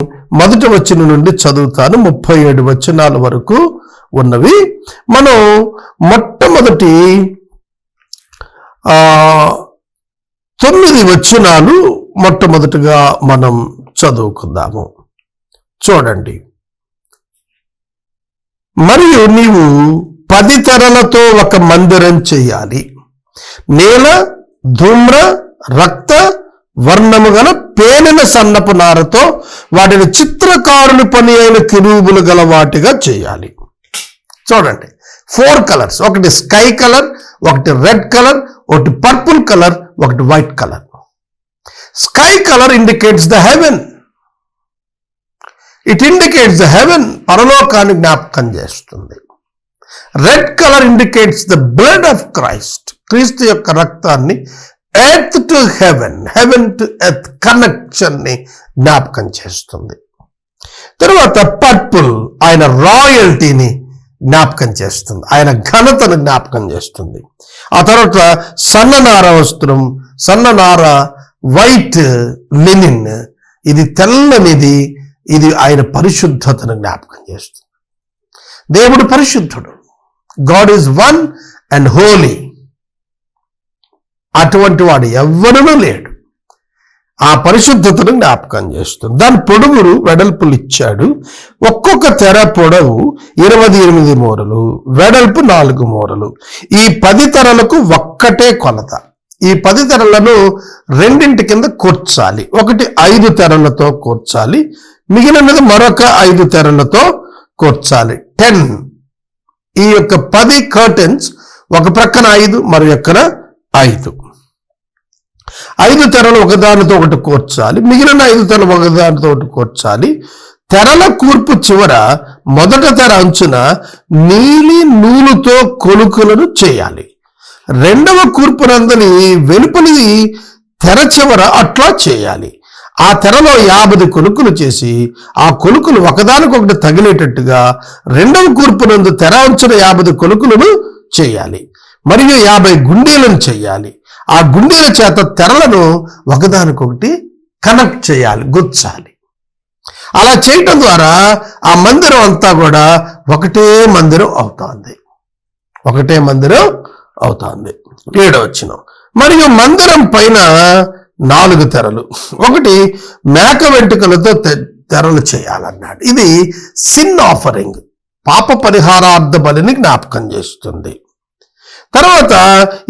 మొదటి వచనం నుండి చదువుతాను, 37 వచనాల వరకు ఉన్నవి. మనం మొట్టమొదటి 9 వచనాలు మొట్టమొదటిగా మనం చదువుకుందాము. చూడండి. మరియు నీవు 10 తెరలతో ఒక మందిరం చేయాలి. నీల, ధూమ్ర, రక్త వర్ణము గల పేనిన సన్నపు నారతో వాటిని చిత్రకారుని పని అయిన కిరూబులు గల వాటిగా చేయాలి. చూడండి, 4 కలర్స్. ఒకటి స్కై కలర్, ఒకటి రెడ్ కలర్, ఒకటి పర్పుల్ కలర్, ఒకటి white colour. Sky colour indicates the heaven. It indicates the heaven, పరలోకాన్ని జ్ఞాపకం చేస్తుంది. Red colour indicates the blood of Christ, క్రీస్తు యొక్క రక్తాన్ని, earth to heaven, heaven to earth connection ని జ్ఞాపకం చేస్తుంది. తర్వాత పర్పుల్ ఆయన రాయల్టీని జ్ఞాపకం చేస్తుంది, ఆయన ఘనతను జ్ఞాపకం చేస్తుంది. ఆ తర్వాత సన్ననార వస్త్రం, సన్ననార వైట్ లినిన్, ఇది తెల్లనిది, ఇది ఆయన పరిశుద్ధతను జ్ఞాపకం చేస్తుంది. దేవుడు పరిశుద్ధుడు. God is one and holy. అటువంటి వాడు ఎవ్వరూ లేడు. ఆ పరిశుద్ధతను జ్ఞాపకం చేస్తుంది. దాని పొడుగురు వెడల్పులు ఇచ్చాడు. ఒక్కొక్క తెర పొడవు 28 మూరలు, వెడల్పు 4 మూరలు. ఈ 10 తెరలకు ఒక్కటే కొలత. ఈ 10 తెరలను రెండింటి కింద కూర్చాలి. ఒకటి 5 తెరలతో కూర్చాలి, మిగిలినది మరొక 5 తెరలతో కూర్చాలి. 10. ఈ యొక్క 10 కర్టెన్స్ ఒక ప్రక్కన 5, మరొకన 5. 5 తెరలు ఒకదానితో ఒకటి కూర్చాలి, మిగిలిన 5 తెరలు ఒకదానితో ఒకటి కూర్చాలి. తెరల కూర్పు చివర మొదట తెర అంచున నీలి నూలుతో కొలుకులను చేయాలి. రెండవ కూర్పునందని వెలుపలి తెర చివర అట్లా చేయాలి. ఆ తెరలో 50 కొలుకులు చేసి ఆ కొలుకులు ఒకదానికొకటి తగిలేటట్టుగా రెండవ కూర్పునందు తెర అంచున 50 కొలుకులను చేయాలి. మరియు 50 గుండీలను చేయాలి. ఆ గుండీల చేత తెరలను ఒకదానికొకటి కనెక్ట్ చేయాలి, గుచ్చాలి. అలా చేయటం ద్వారా ఆ మందిరం అంతా కూడా ఒకటే మందిరం అవుతుంది. ఒకటే మందిరం అవుతుంది. 7వ వచనం. మరియు మందిరం పైన 4 తెరలు, ఒకటి మేక వెంట్రుకలతో తెరలు చేయాలన్నాడు. ఇది సిన్ ఆఫరింగ్, పాప పరిహారార్థ బలిని జ్ఞాపకం చేస్తుంది. తర్వాత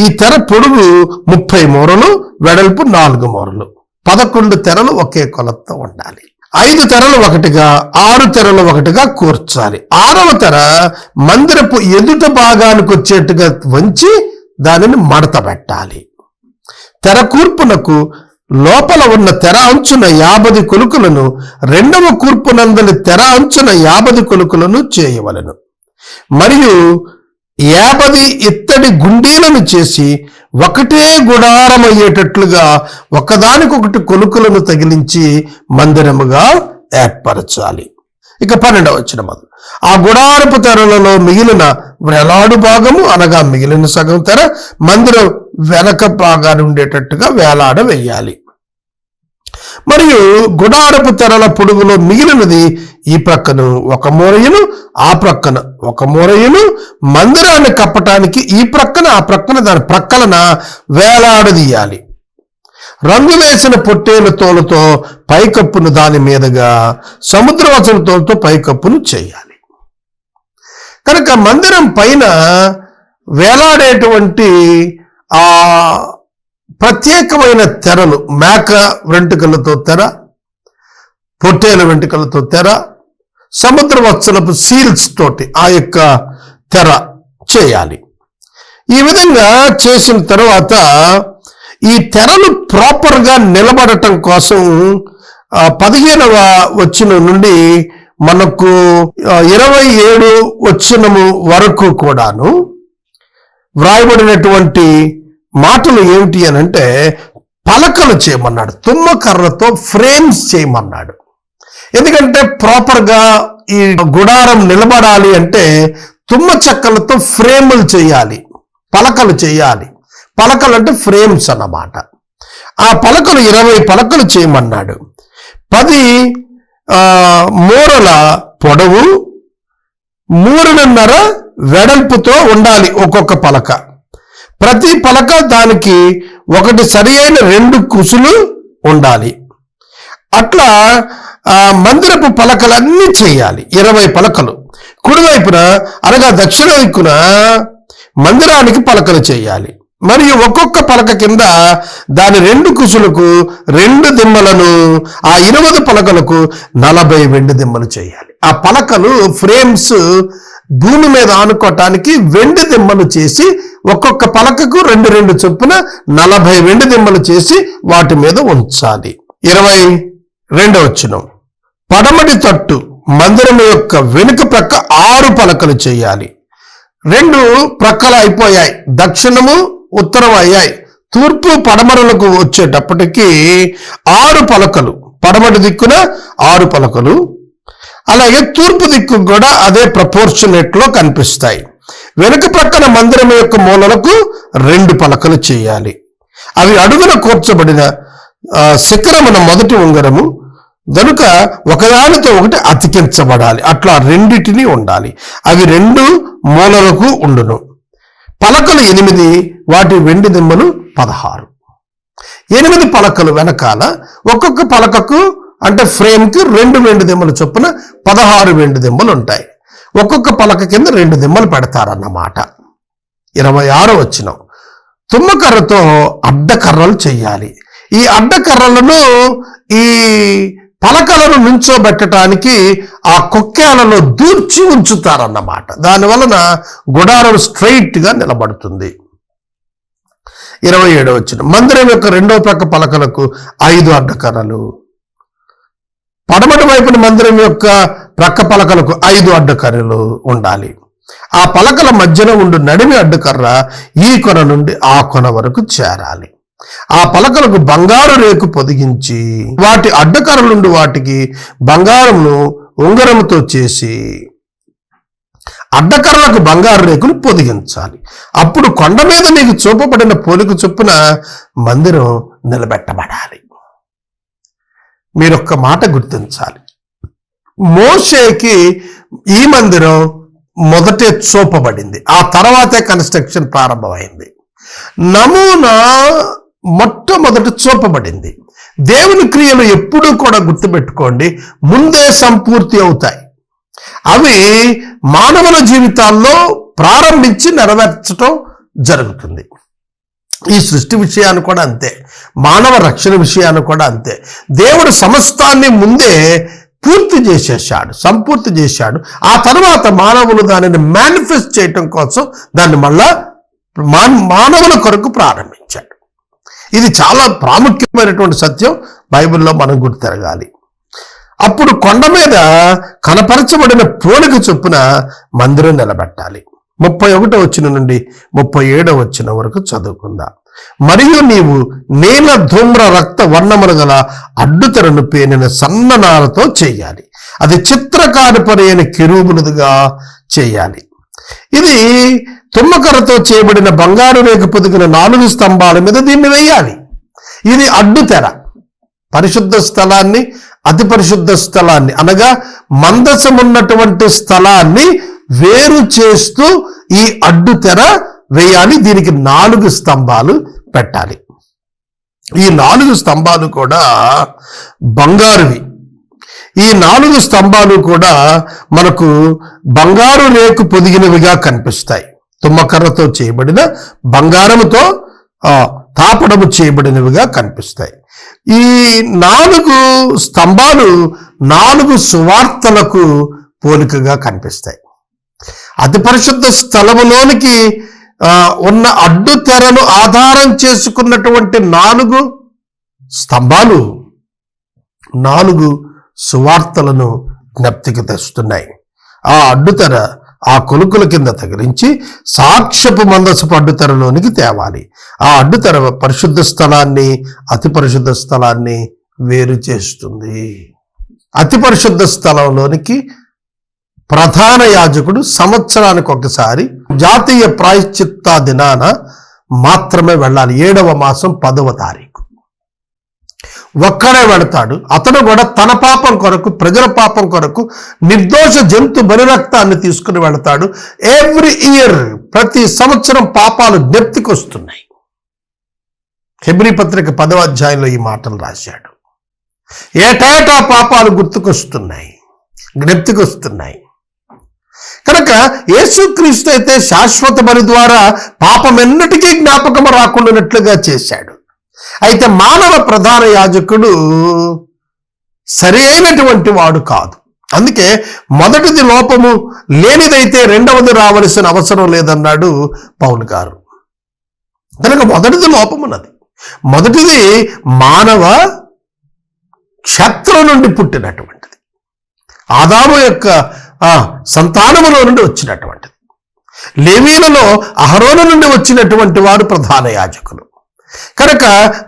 ఈ తెర పొడుగు 30 మూరలు, వెడల్పు 4 మూరలు. 11 తెరలు ఒకే కొలతతో ఉండాలి. 5 తెరలు ఒకటిగా, 6 తెరలు ఒకటిగా కూర్చాలి. 6వ తెర మందిరపు ఎదుట భాగానికి వచ్చేట్టుగా వంచి దానిని మడత పెట్టాలి. తెర కూర్పునకు లోపల ఉన్న తెర అంచున 50 కొలుకులను, రెండవ కూర్పునందలి తెర అంచున 50 కొలుకులను చేయవలెను. మరియు 50 ఇత్తడి గుండీలను చేసి ఒకటే గుడారం అయ్యేటట్లుగా ఒకదానికొకటి కొలుకులను తగిలించి మందిరముగా ఏర్పరచాలి. ఇక 12వ వచనం. ఆ గుడారపు తెరలలో మిగిలిన వేలాడు భాగము, అనగా మిగిలిన సగం తెర మందిరం వెనక భాగాన్ని ఉండేటట్టుగా వేలాడ వేయాలి. మరియు గుడారపు తెరల పొడుగులో మిగిలినది ఈ ప్రక్కను ఒక మూరయును, ఆ ప్రక్కన ఒక మూరయును, మందిరాన్ని కప్పటానికి ఈ ప్రక్కన ఆ ప్రక్కన దాని ప్రక్కలన వేలాడదీయాలి. రంగు వేసిన పొట్టేలు తోలుతో పైకప్పును దాని మీదుగా, సముద్రవచన తోలుతో పైకప్పును చేయాలి. కనుక మందిరం పైన వేలాడేటువంటి ఆ ప్రత్యేకమైన తెరలు, మేక వెంట్రుకలతో తెర, పొట్టేల వెంట్రుకలతో తెర, సముద్ర వత్సలపు సీల్స్ తోటి ఆ యొక్క తెర చేయాలి. ఈ విధంగా చేసిన తర్వాత ఈ తెరలు ప్రాపర్గా నిలబడటం కోసం 15వ వచనం నుండి మనకు 27 వచనము వరకు కూడాను వ్రాయబడినటువంటి మాటలు ఏమిటి అని అంటే, పలకలు చేయమన్నాడు. తుమ్మకర్రతో ఫ్రేమ్స్ చేయమన్నాడు. ఎందుకంటే ప్రాపర్గా ఈ గుడారం నిలబడాలి అంటే తుమ్మ చెక్కలతో ఫ్రేములు చేయాలి, పలకలు చేయాలి. పలకలు అంటే ఫ్రేమ్స్ అన్నమాట. ఆ పలకలు 20 పలకలు చేయమన్నాడు. 10 మూరల పొడవు 3.5 వెడల్పుతో ఉండాలి ఒక్కొక్క పలక. ప్రతి పలక దానికి ఒకటి సరి అయిన 2 కుసులు ఉండాలి. అట్లా మందిరపు పలకలన్నీ చేయాలి. 20 పలకలు. కుడివైపున అనగా దక్షిణ దిక్కున మందిరానికి పలకలు చేయాలి. మరియు ఒక్కొక్క పలక కింద దాని 2 కుసులకు 2 దిమ్మలను, ఆ 20 పలకలకు 40 వెండి దిమ్మలు చేయాలి. ఆ పలకలు ఫ్రేమ్స్ భూమి మీద ఆనుకోవటానికి వెండి దిమ్మలు చేసి ఒక్కొక్క పలకకు 2 చొప్పున 40 వెండి దిమ్మలు చేసి వాటి మీద ఉంచాలి. 22వ వచనం. పడమటి తట్టు మందిరం యొక్క వెనుక ప్రక్క 6 పలకలు చేయాలి. 2 ప్రక్కలు అయిపోయాయి, దక్షిణము ఉత్తరం అయ్యాయి. తూర్పు పడమరలకు వచ్చేటప్పటికి 6 పలకలు, పడమటి దిక్కున 6 పలకలు, అలాగే తూర్పు దిక్కు కూడా అదే ప్రపోర్షనేట్ లో కనిపిస్తాయి. వెనుక ప్రక్కన మందిరం యొక్క మూలలకు 2 పలకలు చేయాలి. అవి అడుగున కూర్చబడిన శిఖరమున మొదటి ఉంగరము గనుక ఒకదానితో ఒకటి అతికించబడాలి. అట్లా 2 ఉండాలి. అవి 2 మూలలకు ఉండును. పలకలు 8, వాటి వెండి దిమ్మలు 16. 8 పలకలు వెనకాల ఒక్కొక్క పలకకు అంటే ఫ్రేమ్కి 2 వెండి దిమ్మలు చొప్పున 16 వెండి దిమ్మలు ఉంటాయి. ఒక్కొక్క పలక కింద 2 దిమ్మలు పెడతారన్నమాట. 26వ వచనం. తుమ్మకర్రతో అడ్డకర్రలు చెయ్యాలి. ఈ అడ్డకర్రలను ఈ పలకలను నుంచోబెట్టడానికి ఆ కొక్కేలలో దూర్చి ఉంచుతారన్నమాట. దానివలన గుడారం స్ట్రైట్ గా నిలబడుతుంది. 27వ వచనం. మందిరం యొక్క 2వ ప్రక్క పలకలకు 5 అడ్డకర్రలు. పడమటి వైపున మందిరం యొక్క ప్రక్క పలకలకు 5 అడ్డకర్రలు ఉండాలి. ఆ పలకల మధ్యన ఉండు నడిమి అడ్డకర్ర ఈ కొన నుండి ఆ కొన వరకు చేరాలి. ఆ పలకలకు బంగారు రేకు పొదిగించి వాటి అడ్డకర్ర నుండి వాటికి బంగారమును ఉంగరముతో చేసి అడ్డకర్రలకు బంగారు రేకులు పొదిగించాలి. అప్పుడు కొండ మీద నీకు చూపబడిన పోలిక చొప్పున మందిరం నిలబెట్టబడాలి. మీరొక్క మాట గుర్తించాలి. మోషేకి ఈ మందిరం మొదటే చూపబడింది, ఆ తర్వాతే కన్స్ట్రక్షన్ ప్రారంభమైంది. నమూనా మొట్టమొదట చూపబడింది. దేవుని క్రియలు ఎప్పుడూ కూడా గుర్తుపెట్టుకోండి, ముందే సంపూర్తి అవుతాయి. అవి మానవుల జీవితాల్లో ప్రారంభించి నెరవేర్చడం జరుగుతుంది. ఈ సృష్టి విషయాన్ని కూడా అంతే, మానవ రక్షణ విషయాన్ని కూడా అంతే. దేవుడు సమస్తాన్ని ముందే పూర్తి చేసేసాడు, సంపూర్తి చేశాడు. ఆ తర్వాత మానవులు దానిని మేనిఫెస్ట్ చేయటం కోసం దాన్ని మళ్ళా మానవుల కొరకు ప్రారంభించాడు. ఇది చాలా ప్రాముఖ్యమైనటువంటి సత్యం, బైబిల్లో మనం గుర్తెరగాలి. అప్పుడు కొండ మీద కనపరచబడిన పోలిక చొప్పున మందిరం నిలబెట్టాలి. 31వ వచనం నుండి 37వ వచనం వరకు చదువుకుందాం. మరియు నీవు నీల ధూమ్ర రక్త వర్ణములు గల అడ్డుతెరను పేనిన సన్ననారతో చేయాలి. అది చిత్రకారుపరైన కెరూబులుగా చేయాలి. ఇది తుమ్మకరతో చేయబడిన బంగారు రేఖ పొదిగిన 4 స్తంభాల మీద దీన్ని వేయాలి. ఇది అడ్డుతెర. పరిశుద్ధ స్థలాన్ని, అతి పరిశుద్ధ స్థలాన్ని అనగా మందసమున్నటువంటి స్థలాన్ని వేరు చేస్తూ ఈ అడ్డుతెర వేయాలి. దీనికి 4 స్తంభాలు పెట్టాలి. ఈ 4 స్తంభాలు కూడా బంగారువి. ఈ 4 స్తంభాలు కూడా మనకు బంగారు రేకు పొదిగినవిగా కనిపిస్తాయి. తుమ్మకర్రతో చేయబడిన బంగారముతో తాపడము చేయబడినవిగా కనిపిస్తాయి. ఈ 4 స్తంభాలు 4 సువార్తలకు పోలికగా కనిపిస్తాయి. అతి పరిశుద్ధ స్థలములోనికి ఉన్న అడ్డు తెరను ఆధారం చేసుకున్నటువంటి 4 స్తంభాలు 4 సువార్తలను జ్ఞప్తికి తెస్తున్నాయి. ఆ అడ్డుతెర ఆ కొలుకుల కింద తగిలించి సాక్ష్యపు మందసపు అడ్డుతెరలోనికి తేవాలి. ఆ అడ్డుతెర పరిశుద్ధ స్థలాన్ని, అతి పరిశుద్ధ స్థలాన్ని వేరు చేస్తుంది. అతి పరిశుద్ధ స్థలంలోనికి ప్రధాన యాజకుడు సంవత్సరానికి ఒకసారి జాతీయ ప్రాయశ్చిత్త దినాన మాత్రమే వెళ్ళాలి. 7వ మాసం 10వ తారీఖు. ఒక్కడే వెళతాడు. అతడు కూడా తన పాపం కొరకు, ప్రజల పాపం కొరకు నిర్దోష జంతు బలి రక్తాన్ని తీసుకుని వెళతాడు. ఎవ్రీ ఇయర్, ప్రతి సంవత్సరం పాపాలు జ్ఞప్తికి వస్తున్నాయి. హెబ్రీ పత్రిక 10వ అధ్యాయంలో ఈ మాటలు రాశాడు. ఏటేటా పాపాలు గుర్తుకొస్తున్నాయి, జ్ఞప్తికి వస్తున్నాయి. కనుక యేసుక్రీస్తు అయితే శాశ్వత బలి ద్వారా పాపం ఎన్నటికీ జ్ఞాపకం రాకుండానట్లుగా చేశాడు. అయితే మానవ ప్రధాన యాజకుడు సరి అయినటువంటి వాడు కాదు. అందుకే మొదటిది లోపము లేనిదైతే రెండవది రావలసిన అవసరం లేదన్నాడు పౌలు గారు. కనుక మొదటిది లోపమున్నది. మొదటిది మానవ క్షత్రం నుండి పుట్టినటువంటిది, ఆదాము యొక్క సంతానములో నుండి వచ్చినటువంటిది. లేవీయులలో అహరోను నుండి వచ్చినటువంటి వారు ప్రధాన యాజకులు. కనుక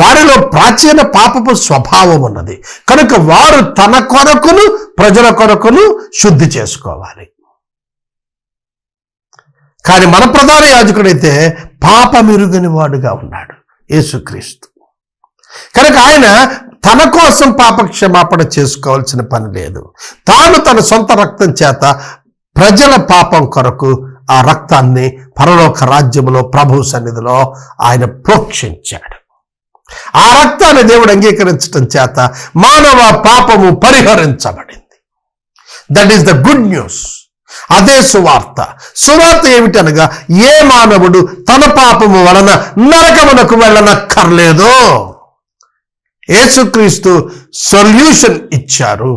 వారిలో ప్రాచీన పాపపు స్వభావం ఉన్నది. కనుక వారు తన కొరకును ప్రజల కొరకును శుద్ధి చేసుకోవాలి. కానీ మన ప్రధాన యాజకుడైతే పాపమెరుగని వాడుగా ఉన్నాడు యేసుక్రీస్తు. కనుక ఆయన తన కోసం పాపక్షమాపణ చేసుకోవాల్సిన పని లేదు. తాను తన సొంత రక్తం చేత ప్రజల పాపం కొరకు ఆ రక్తాన్ని పరలోక రాజ్యములో ప్రభు సన్నిధిలో ఆయన ప్రోక్షించాడు. ఆ రక్తాన్ని దేవుడు అంగీకరించడం చేత మానవ పాపము పరిహరించబడింది. That is the good news. అదే సువార్త. సువార్త ఏమిటనగా, ఏ మానవుడు తన పాపము వలన నరకమునకు వెళ్ళనక్కర్లేదు. యేసుక్రీస్తు సొల్యూషన్ ఇచ్చారు,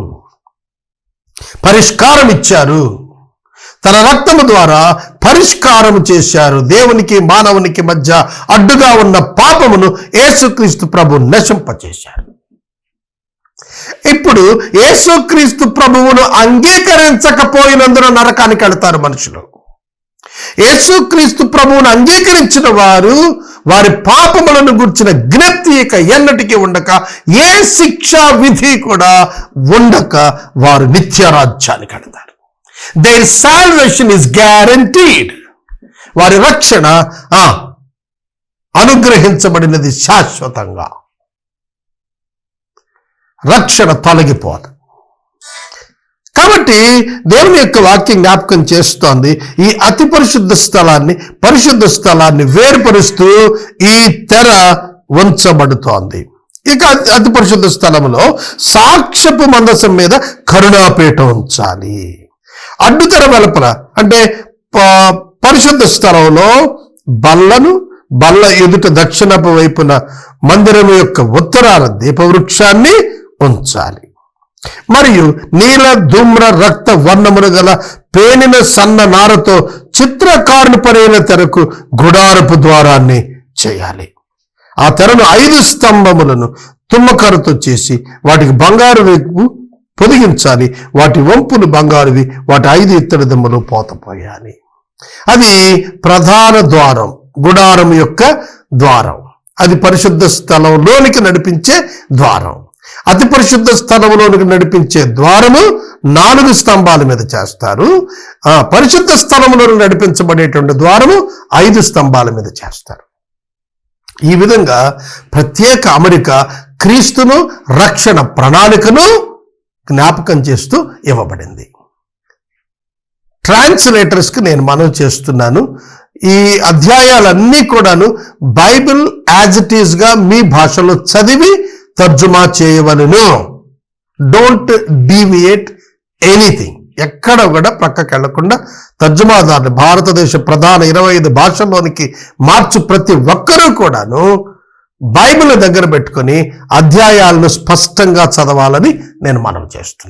పరిష్కారం ఇచ్చారు. తన రక్తము ద్వారా పరిష్కారం చేశారు. దేవునికి మానవునికి మధ్య అడ్డుగా ఉన్న పాపమును యేసుక్రీస్తు ప్రభు నశింపచేశారు. ఇప్పుడు యేసుక్రీస్తు ప్రభువును అంగీకరించకపోయినందున నరకానికి వెళతారు మనుషులు. యేసుక్రీస్తు ప్రభువును అంగీకరించిన వారు వారి పాపములను గుర్చిన జ్ఞప్తి ఇక ఎన్నటికీ ఉండక, ఏ శిక్షా విధి కూడా ఉండక వారు నిత్యరాజ్యానికి వెళతారు. Their salvation is guaranteed. వారి రక్షణ అనుగ్రహించబడినది శాశ్వతంగా. రక్షణ తొలగిపోదు. కాబట్టి దేవుని యొక్క వాక్యం జ్ఞాపకం చేస్తోంది, ఈ అతి పరిశుద్ధ స్థలాన్ని వేరుపరుస్తూ ఈ తెర ఉంచబడుతోంది. ఇక అతి పరిశుద్ధ స్థలంలో సాక్ష్యపు మందసం మీద కరుణాపీఠం ఉంచాలి. అడ్డుతెర వెలుపల అంటే పరిశుద్ధ స్థలంలో బల్ల ఎదుట దక్షిణపు వైపున మందిరం యొక్క ఉత్తరాన దీపవృక్షాన్ని ఉంచాలి. మరియు నీల ధూమ్ర రక్త వర్ణములు గల పేనిన సన్న నారతో చిత్రకారుని పరైన తెరకు గుడారపు ద్వారాన్ని చేయాలి. ఆ తెరను 5 స్తంభములను తుమ్మకరతో చేసి వాటికి బంగారు వైపు పొదిగించాలి. వాటి వంపులు బంగారువి, వాటి 5 ఇత్తడి దిమ్మలు పోతపోయాలి. అది ప్రధాన ద్వారం, గుడారం యొక్క ద్వారం. అది పరిశుద్ధ స్థలంలోనికి నడిపించే ద్వారం. అతి పరిశుద్ధ స్థలంలోనికి నడిపించే ద్వారము 4 స్తంభాల మీద చేస్తారు. పరిశుద్ధ స్థలంలోనికి నడిపించబడేటువంటి ద్వారము 5 స్తంభాల మీద చేస్తారు. ఈ విధంగా ప్రత్యేక అమరిక క్రీస్తును, రక్షణ ప్రణాళికను జ్ఞాపకం చేస్తూ ఇవ్వబడింది. ట్రాన్స్లేటర్స్కి నేను మనవి చేస్తున్నాను, ఈ అధ్యాయాలన్నీ కూడాను బైబిల్ యాజ్ ఇట్ ఈస్గా మీ భాషలో చదివి తర్జుమా చేయవలెను. Don't deviate anything. ఎక్కడ కూడా ప్రక్కకి వెళ్లకుండా తర్జుమాదారులు, భారతదేశ ప్రధాన 25 భాషల్లోనికి మార్చి ప్రతి ఒక్కరూ కూడాను బైబిల్ దగ్గర పెట్టుకొని అధ్యాయాలను స్పష్టంగా చదవాలని నేను మనవి చేస్తున్నాను.